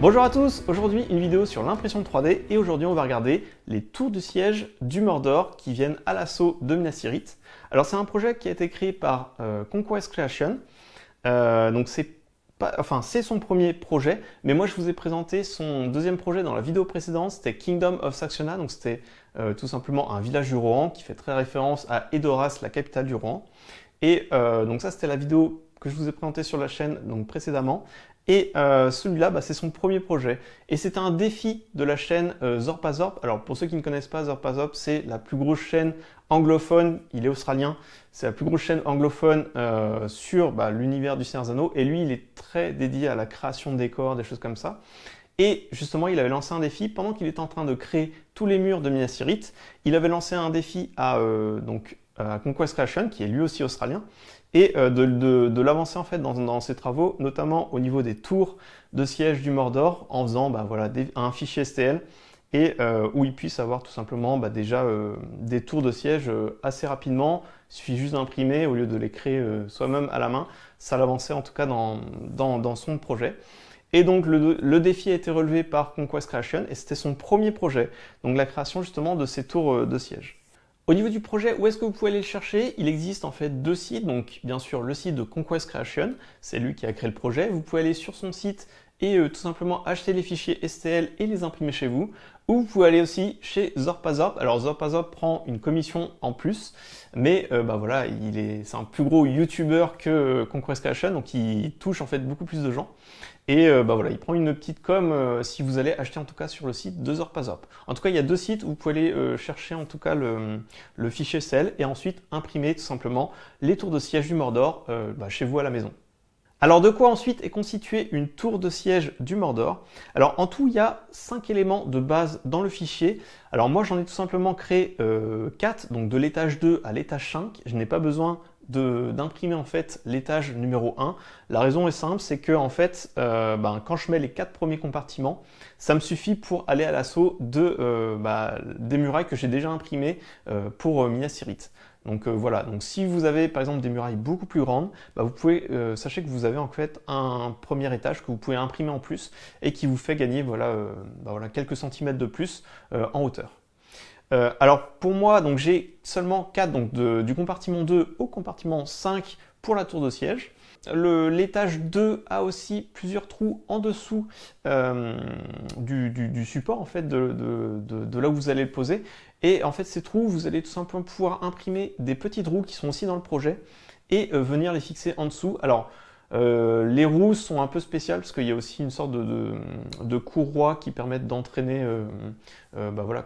Bonjour à tous, aujourd'hui une vidéo sur l'impression 3D et aujourd'hui on va regarder les tours du siège du Mordor qui viennent à l'assaut de Minas Tirith. Alors c'est un projet qui a été créé par Conquest Creation, donc c'est son premier projet, mais moi je vous ai présenté son deuxième projet dans la vidéo précédente, c'était Kingdom of Saxona, donc c'était tout simplement un village du Rohan qui fait très référence à Edoras, la capitale du Rohan. Et donc ça c'était la vidéo que je vous ai présentée sur la chaîne donc précédemment. Et celui-là, c'est son premier projet. Et c'est un défi de la chaîne Zorpazorp. Alors pour ceux qui ne connaissent pas, Zorpazorp, c'est la plus grosse chaîne anglophone, il est australien, c'est la plus grosse chaîne anglophone sur l'univers du Seigneur des Anneaux. Et lui, il est très dédié à la création de décors, des choses comme ça. Et justement, il avait lancé un défi pendant qu'il était en train de créer tous les murs de Minas Tirith. Il avait lancé un défi à Conquest Creation, qui est lui aussi australien, et de l'avancer en fait dans ses travaux, notamment au niveau des tours de siège du Mordor, en faisant un fichier STL et où il puisse avoir tout simplement déjà des tours de siège assez rapidement. Il suffit juste d'imprimer au lieu de les créer soi-même à la main. Ça l'avançait en tout cas dans son projet. Et donc le défi a été relevé par Conquest Creation et c'était son premier projet, donc la création justement de ces tours de siège. Au niveau du projet, où est-ce que vous pouvez aller le chercher? Il existe en fait deux sites, donc bien sûr le site de Conquest Creation, c'est lui qui a créé le projet. Vous pouvez aller sur son site et tout simplement acheter les fichiers STL et les imprimer chez vous. Ou vous pouvez aller aussi chez Zorpazorp. Alors Zorpazorp prend une commission en plus, mais c'est un plus gros YouTuber que Conquest Creation, donc il touche en fait beaucoup plus de gens. Et il prend une petite com si vous allez acheter en tout cas sur le site de Zorpazorp. En tout cas, il y a deux sites où vous pouvez aller chercher en tout cas le fichier STL et ensuite imprimer tout simplement les tours de siège du Mordor chez vous à la maison. Alors de quoi ensuite est constituée une tour de siège du Mordor? Alors en tout il y a 5 éléments de base dans le fichier. Alors moi j'en ai tout simplement créé 4, donc de l'étage 2 à l'étage 5. Je n'ai pas besoin d'imprimer en fait l'étage numéro 1. La raison est simple, c'est que en fait quand je mets les 4 premiers compartiments, ça me suffit pour aller à l'assaut des murailles que j'ai déjà imprimées pour Minas Tirith. Donc voilà, donc si vous avez par exemple des murailles beaucoup plus grandes, vous pouvez sachez que vous avez en fait un premier étage que vous pouvez imprimer en plus et qui vous fait gagner quelques centimètres de plus en hauteur. Alors pour moi, donc j'ai seulement 4 donc du compartiment 2 au compartiment 5 pour la tour de siège. L'étage 2 a aussi plusieurs trous en dessous du support en fait de là où vous allez le poser. Et en fait ces trous, vous allez tout simplement pouvoir imprimer des petites roues qui sont aussi dans le projet et venir les fixer en dessous. Alors les roues sont un peu spéciales parce qu'il y a aussi une sorte de courroie qui permettent d'entraîner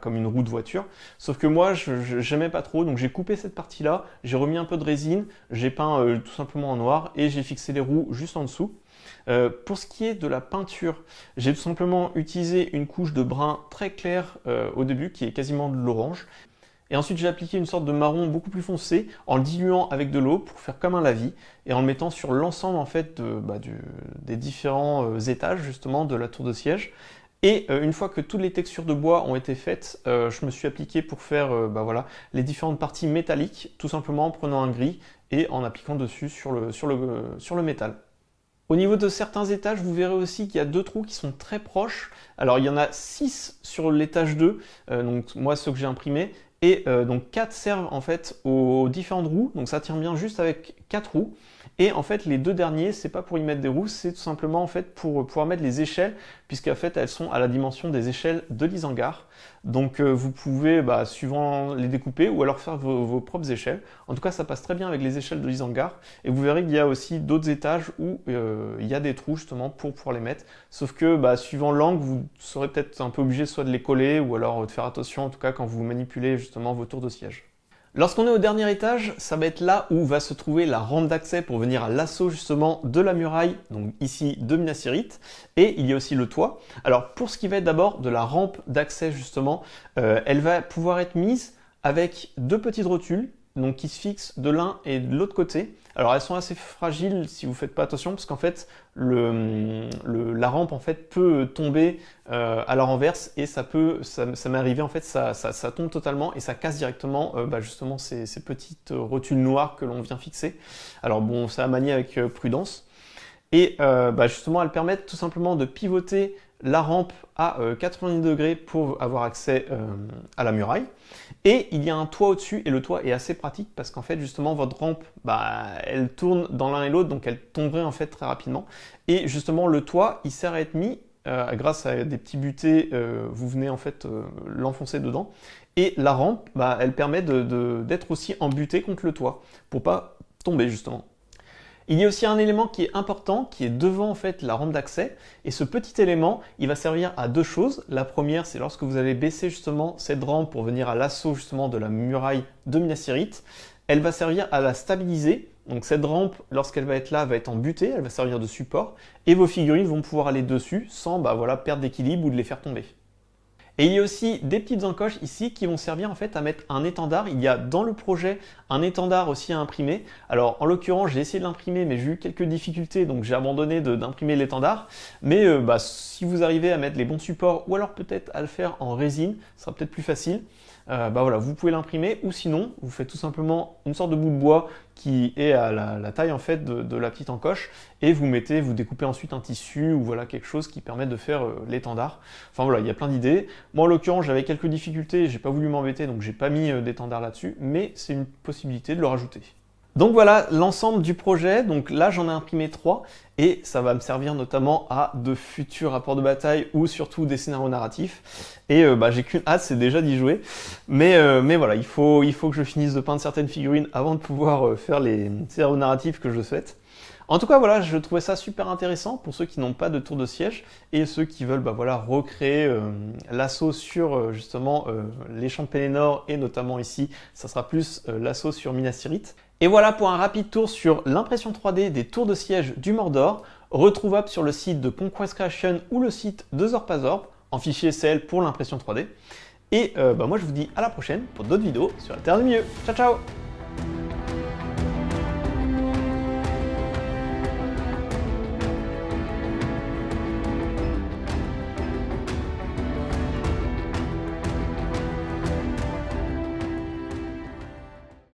comme une roue de voiture. Sauf que moi, j'aimais pas trop, donc j'ai coupé cette partie-là, j'ai remis un peu de résine, j'ai peint tout simplement en noir et j'ai fixé les roues juste en dessous. Pour ce qui est de la peinture, j'ai tout simplement utilisé une couche de brun très clair au début qui est quasiment de l'orange. Et ensuite, j'ai appliqué une sorte de marron beaucoup plus foncé en le diluant avec de l'eau pour faire comme un lavis et en le mettant sur l'ensemble en fait des différents étages justement de la tour de siège. Et une fois que toutes les textures de bois ont été faites, je me suis appliqué pour faire les différentes parties métalliques, tout simplement en prenant un gris et en appliquant dessus sur le métal. Au niveau de certains étages, vous verrez aussi qu'il y a deux trous qui sont très proches. Alors il y en a 6 sur l'étage 2, donc moi ceux que j'ai imprimés. Et donc 4 servent en fait aux différentes roues, donc ça tient bien juste avec 4 roues. Et en fait les deux derniers, c'est pas pour y mettre des roues, c'est tout simplement en fait pour pouvoir mettre les échelles, puisqu'en fait elles sont à la dimension des échelles de l'Isengard. Donc vous pouvez suivant les découper ou alors faire vos propres échelles. En tout cas ça passe très bien avec les échelles de l'Isengard. Et vous verrez qu'il y a aussi d'autres étages où il y a des trous justement pour pouvoir les mettre. Sauf que suivant l'angle, vous serez peut-être un peu obligé soit de les coller ou alors de faire attention en tout cas quand vous manipulez justement vos tours de siège. Lorsqu'on est au dernier étage, ça va être là où va se trouver la rampe d'accès pour venir à l'assaut justement de la muraille, donc ici de Minas Tirith, et il y a aussi le toit. Alors pour ce qui va être d'abord de la rampe d'accès justement, elle va pouvoir être mise avec deux petites rotules, donc qui se fixent de l'un et de l'autre côté. Alors elles sont assez fragiles si vous ne faites pas attention, parce qu'en fait la rampe en fait peut tomber à la renverse et ça m'est arrivé en fait, ça tombe totalement et ça casse directement justement ces petites rotules noires que l'on vient fixer. Alors bon, ça à manier avec prudence. Et justement, elles permettent tout simplement de pivoter la rampe à 90 degrés pour avoir accès à la muraille. Et il y a un toit au-dessus, et le toit est assez pratique parce qu'en fait, justement, votre rampe, elle tourne dans l'un et l'autre, donc elle tomberait en fait très rapidement. Et justement, le toit, il sert à être mis grâce à des petits butées, vous venez en fait l'enfoncer dedans. Et la rampe, elle permet d'être aussi en butée contre le toit, pour pas tomber justement. Il y a aussi un élément qui est important, qui est devant en fait la rampe d'accès, et ce petit élément, il va servir à deux choses. La première, c'est lorsque vous allez baisser justement cette rampe pour venir à l'assaut justement de la muraille de Minas Tirith, elle va servir à la stabiliser. Donc cette rampe, lorsqu'elle va être là, va être en butée, elle va servir de support, et vos figurines vont pouvoir aller dessus sans perdre d'équilibre ou de les faire tomber. Et il y a aussi des petites encoches ici qui vont servir en fait à mettre un étendard. Il y a dans le projet un étendard aussi à imprimer. Alors en l'occurrence j'ai essayé de l'imprimer mais j'ai eu quelques difficultés donc j'ai abandonné d'imprimer l'étendard. Mais si vous arrivez à mettre les bons supports ou alors peut-être à le faire en résine, ce sera peut-être plus facile. Vous pouvez l'imprimer ou sinon vous faites tout simplement une sorte de bout de bois qui est à la taille en fait de la petite encoche et vous découpez ensuite un tissu ou quelque chose qui permet de faire l'étendard. Enfin voilà, il y a plein d'idées. Moi en l'occurrence j'avais quelques difficultés, j'ai pas voulu m'embêter donc j'ai pas mis d'étendard là-dessus, mais c'est une possibilité de le rajouter. Donc voilà l'ensemble du projet, donc là j'en ai imprimé 3 et ça va me servir notamment à de futurs rapports de bataille ou surtout des scénarios narratifs. Et j'ai qu'une hâte, c'est déjà d'y jouer. Mais voilà, il faut que je finisse de peindre certaines figurines avant de pouvoir faire les scénarios narratifs que je souhaite. En tout cas, voilà, je trouvais ça super intéressant pour ceux qui n'ont pas de tour de siège et ceux qui veulent recréer l'assaut sur justement les champs de Pelennor et notamment ici, ça sera plus l'assaut sur Minas Tirith. Et voilà pour un rapide tour sur l'impression 3D des tours de siège du Mordor, retrouvable sur le site de Conquest Creation ou le site de Zorpazorp en fichier CL pour l'impression 3D. Et moi je vous dis à la prochaine pour d'autres vidéos sur la Terre du Milieu. Ciao ciao!